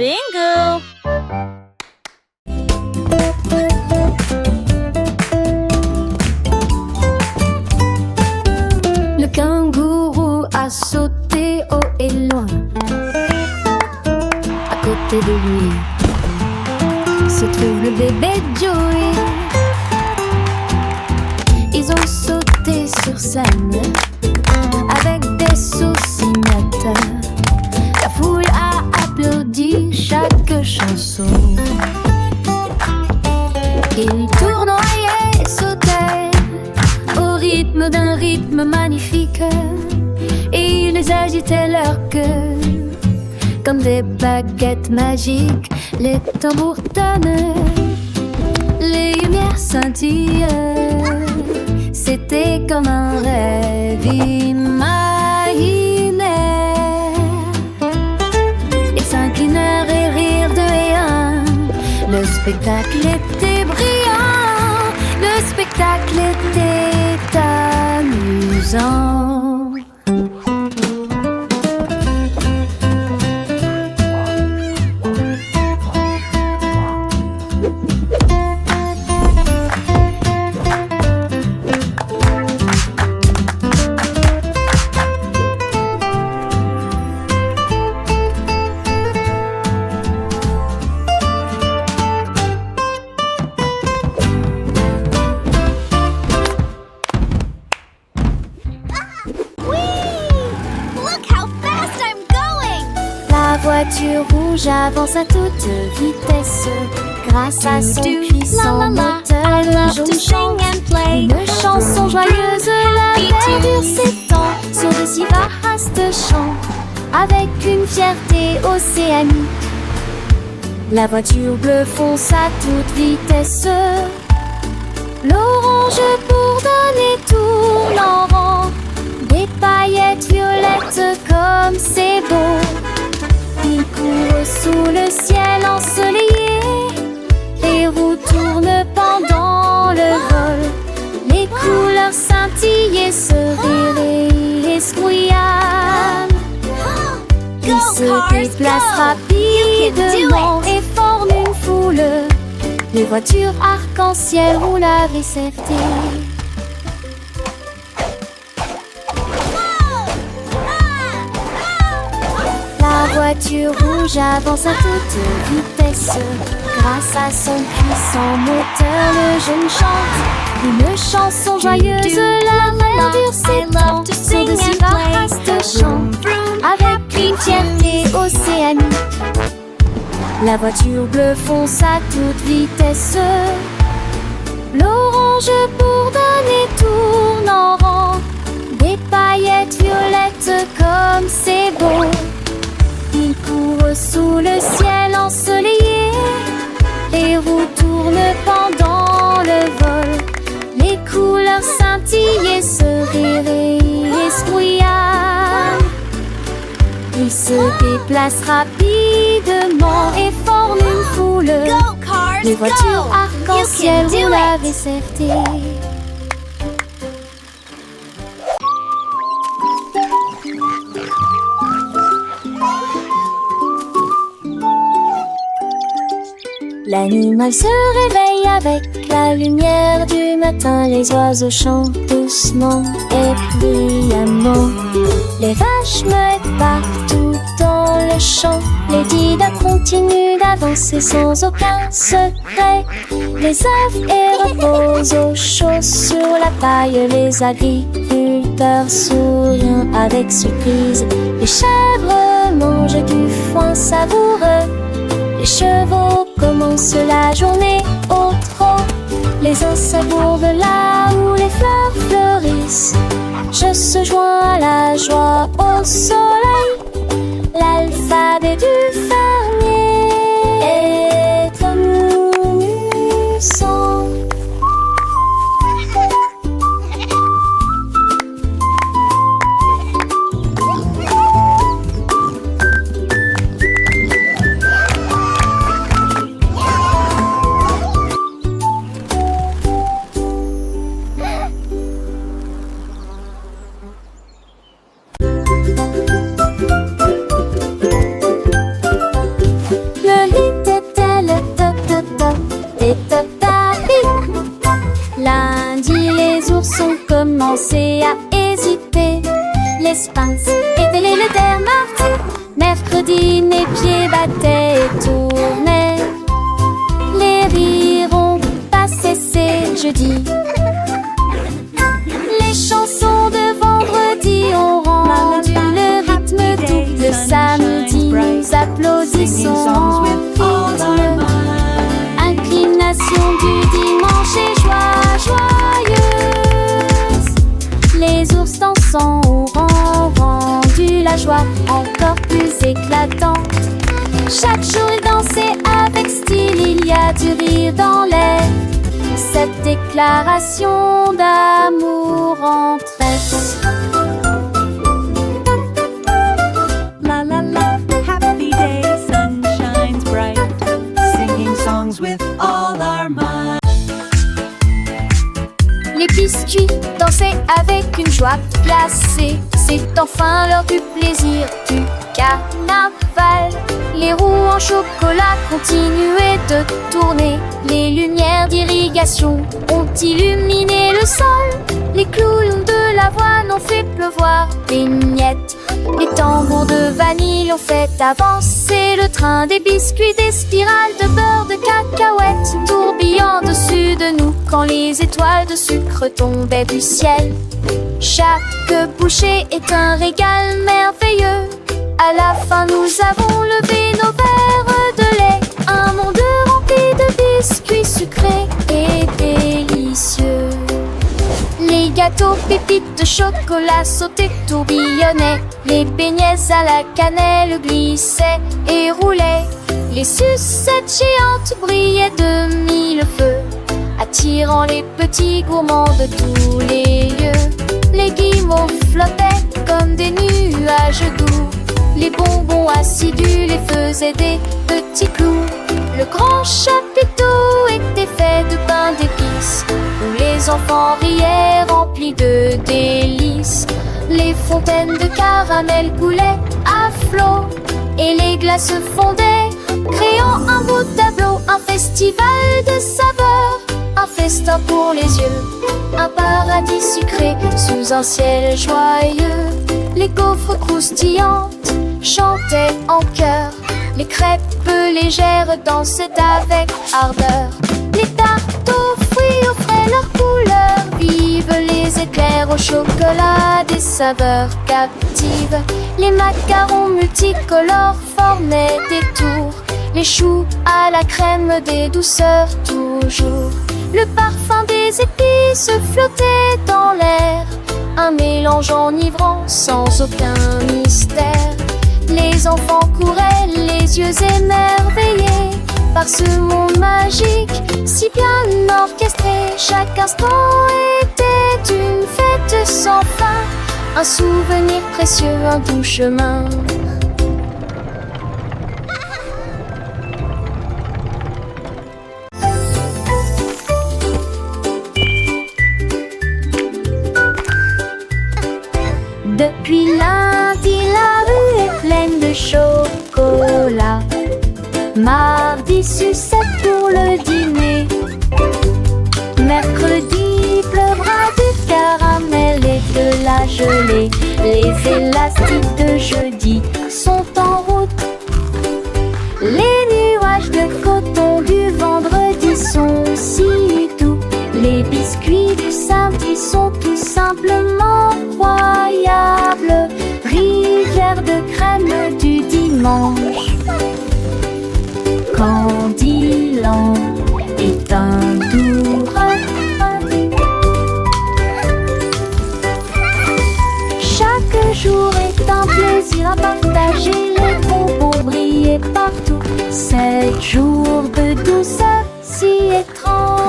Bingo! Le kangourou a sauté haut et loin. À côté de lui se trouve le bébé Joey. Ils ont sauté sur scène avec des saucinateurs. La foule a applaudi chaque chanson. Ils tournoyaient et sautaient au rythme d'un rythme magnifique. Et ils agitaient leur queue comme des baguettes magiques. Les tambours tonnaient, les lumières scintillaient. C'était comme un rêve imaginaire. Ils s'inclinèrent et rirent deux et un. Le spectacle était brillant, le spectacle était amusant. La voiture rouge avance à toute vitesse. Grâce à son puissant moteur, le jaune chante une chanson joyeuse. La verdure s'étend sur de si vastes champs avec une fierté océanique. La voiture bleue fonce à toute vitesse. L'orange bourdonne et tourne en rond. Des paillettes violettes comme c'est beau. Il court sous le ciel ensoleillé. Les roues tournent pendant le vol. Les couleurs scintillent, se réveillent, grouillent. Ils se déplacent rapidement et forment une foule. Les voitures arc-en-ciel roulent avec certé. La voiture rouge avance à toute vitesse. Grâce à son puissant moteur, le jeune chante une chanson joyeuse. La verdure s'étend sur de si vastes champs avec une fierté océanique. La voiture bleue fonce à toute vitesse. L'orange bourdonne et tourne en rond. Des paillettes violettes comme c'est beau. Il court sous le ciel ensoleillé. Les roues tournent pendant le vol. Les couleurs scintillent, se réveillent et se grouillent. Ils se déplacent rapidement et forment une foule. Les voitures arc-en-ciel roulent avec certé. L'animal se réveille avec la lumière du matin. Les oiseaux chantent doucement et brillamment. Les vaches muettent partout dans le champ. Les dydas continuent d'avancer sans aucun secret. Les œufs reposent au chaud sur la paille. Les agriculteurs sourient avec surprise. Les chèvres mangent du foin savoureux. Les chevaux commencent la journée au trot. Les uns savourent de là où les fleurs fleurissent. Je se joins à la joie au soleil. L'alphabet du fermier est comme nous sang. solidaires martyrs. Mercredi, mes pieds battaient et tournaient. Les rires ont pas cessé jeudi. Les chansons de vendredi ont rendu le rythme doux. Le samedi, nous applaudissons en rythme. Inclination du dimanche et joie joyeuse. Les ours dansant auront rendu la joie encore plus éclatante. Chaque jour ils dansaient avec style, il y a du rire dans l'air. Cette déclaration d'amour en tresse. La la la, happy day, sun shines bright, singing songs with all our might. Les biscuits dansaient avec une joie glacée. C'est enfin l'heure du plaisir du carnaval. Les roues en chocolat continuaient de tourner. Les lumières d'irrigation ont illuminé le sol. Les clowns de l'avoine ont fait pleuvoir des miettes. Les tambours de vanille ont fait avancer le train. Des biscuits, des spirales de beurre, de cacahuètes tourbillent dessus de nous quand les étoiles de sucre tombaient du ciel. Chaque bouchée est un régal merveilleux. À la fin, nous avons levé nos verres de lait. Un monde rempli de biscuits sucrés et délicieux. Les gâteaux pépites de chocolat sautés tourbillonnaient. Les beignets à la cannelle glissaient et roulaient. Les sucettes géantes brillaient de mille feux, attirant les petits gourmands de tous les lieux. Les guimauves flottaient comme des nuages doux. Les bonbons assidus les faisaient des petits clous. Le grand chapiteau était fait de pain d'épices, où les enfants riaient remplis de délices. Les fontaines de caramel coulaient à flot, et les glaces fondaient, créant un beau tableau. Un festival de saveurs, un festin pour les yeux, un paradis sucré sous un ciel joyeux. Les gaufres croustillantes chantaient en chœur, les crêpes légères dansaient avec ardeur. Les tartes aux fruits offraient leur couleur vive, les éclairs au chocolat des saveurs captives. Les macarons multicolores formaient des tours, les choux à la crème des douceurs toujours. Le parfum des épices flottait dans l'air, un mélange enivrant sans aucun mystère. Les enfants couraient les yeux émerveillés par ce monde magique si bien orchestré. Chaque instant était une fête sans fin, un souvenir précieux, un doux chemin. Depuis lundi, la rue est pleine de chocolat. Mardi, sucette pour le dîner. Mercredi, pleuvra du caramel et de la gelée. Les élastiques de jeudi sont en route. Les nuages de coton du vendredi sont si doux. Les biscuits du samedi sont tout simplement incroyables. Rivière de crème du dimanche. Candyland est un doux refrain. Chaque jour est un plaisir à partager. Les bonbons brillaient partout. 7 jours de douceur si étrange.